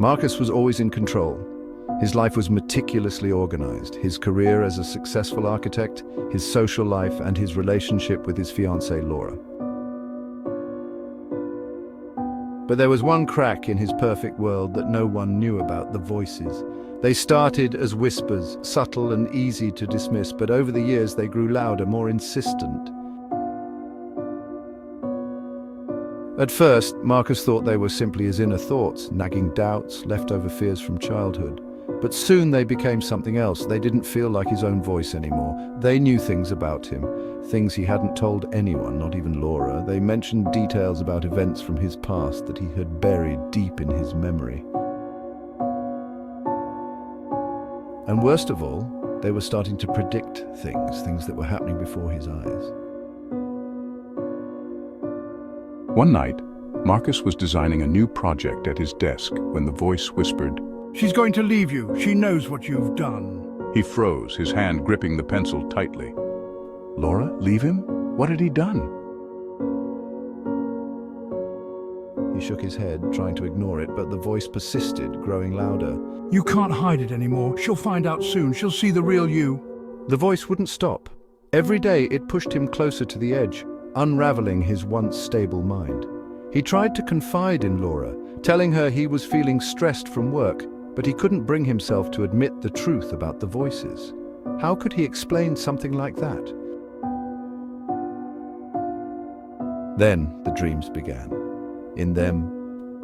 Marcus was always in control. His life was meticulously organized. His career as a successful architect, his social life, and his relationship with his fiancée, Laura. But there was one crack in his perfect world that no one knew about: the voices. They started as whispers, subtle and easy to dismiss, but over the years they grew louder, more insistent. At first, Marcus thought they were simply his inner thoughts, nagging doubts, leftover fears from childhood. But soon they became something else. They didn't feel like his own voice anymore. They knew things about him, things he hadn't told anyone, not even Laura. They mentioned details about events from his past that he had buried deep in his memory. And worst of all, they were starting to predict things that were happening before his eyes. One night, Marcus was designing a new project at his desk when the voice whispered, "She's going to leave you. She knows what you've done." He froze, his hand gripping the pencil tightly. Laura, leave him? What had he done? He shook his head, trying to ignore it, but the voice persisted, growing louder. "You can't hide it anymore. She'll find out soon. She'll see the real you." The voice wouldn't stop. Every day it pushed him closer to the edge, unraveling his once stable mind. He tried to confide in Laura, telling her he was feeling stressed from work, but he couldn't bring himself to admit the truth about the voices. How could he explain something like that? Then the dreams began. In them,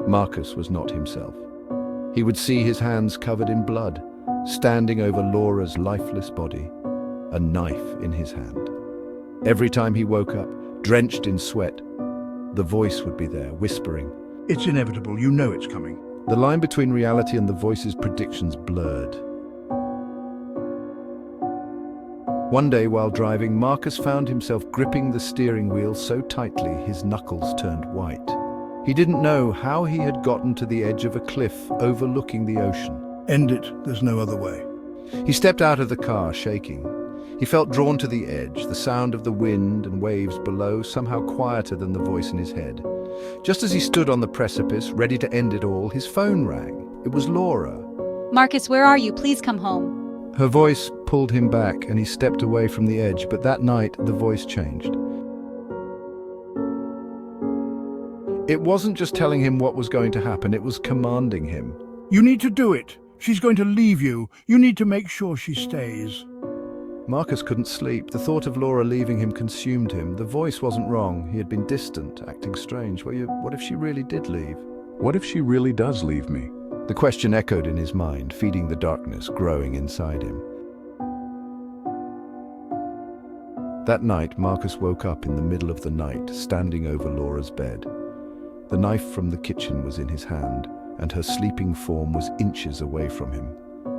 Marcus was not himself. He would see his hands covered in blood, standing over Laura's lifeless body, a knife in his hand. Every time he woke up, drenched in sweat, the voice would be there, whispering. "It's inevitable. You know it's coming." The line between reality and the voice's predictions blurred. One day while driving, Marcus found himself gripping the steering wheel so tightly his knuckles turned white. He didn't know how he had gotten to the edge of a cliff overlooking the ocean. "End it. There's no other way." He stepped out of the car, shaking. He felt drawn to the edge, the sound of the wind and waves below somehow quieter than the voice in his head. Just as he stood on the precipice, ready to end it all, his phone rang. It was Laura. "Marcus, where are you? Please come home." Her voice pulled him back and he stepped away from the edge, but that night the voice changed. It wasn't just telling him what was going to happen, it was commanding him. "You need to do it. She's going to leave you. You need to make sure she stays." Marcus couldn't sleep. The thought of Laura leaving him consumed him. The voice wasn't wrong. He had been distant, acting strange. What if she really did leave? What if she really does leave me? The question echoed in his mind, feeding the darkness growing inside him. That night, Marcus woke up in the middle of the night, standing over Laura's bed. The knife from the kitchen was in his hand, and her sleeping form was inches away from him.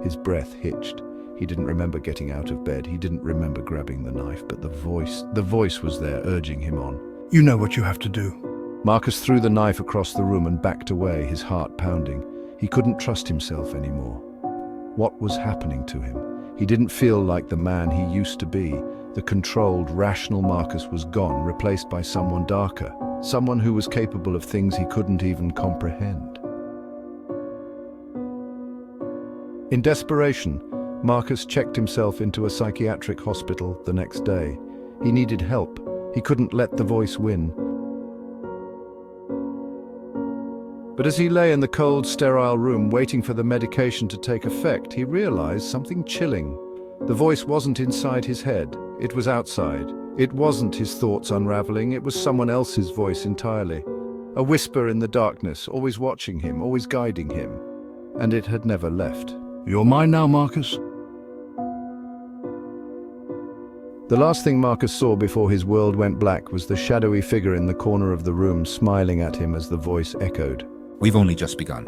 His breath hitched. He didn't remember getting out of bed. He didn't remember grabbing the knife, but the voice was there, urging him on. "You know what you have to do." Marcus threw the knife across the room and backed away, his heart pounding. He couldn't trust himself anymore. What was happening to him? He didn't feel like the man he used to be. The controlled, rational Marcus was gone, replaced by someone darker, someone who was capable of things he couldn't even comprehend. In desperation, Marcus checked himself into a psychiatric hospital the next day. He needed help. He couldn't let the voice win. But as he lay in the cold, sterile room waiting for the medication to take effect, he realized something chilling. The voice wasn't inside his head. It was outside. It wasn't his thoughts unraveling. It was someone else's voice entirely. A whisper in the darkness, always watching him, always guiding him. And it had never left. "You're mine now, Marcus." The last thing Marcus saw before his world went black was the shadowy figure in the corner of the room smiling at him as the voice echoed. We've only just begun.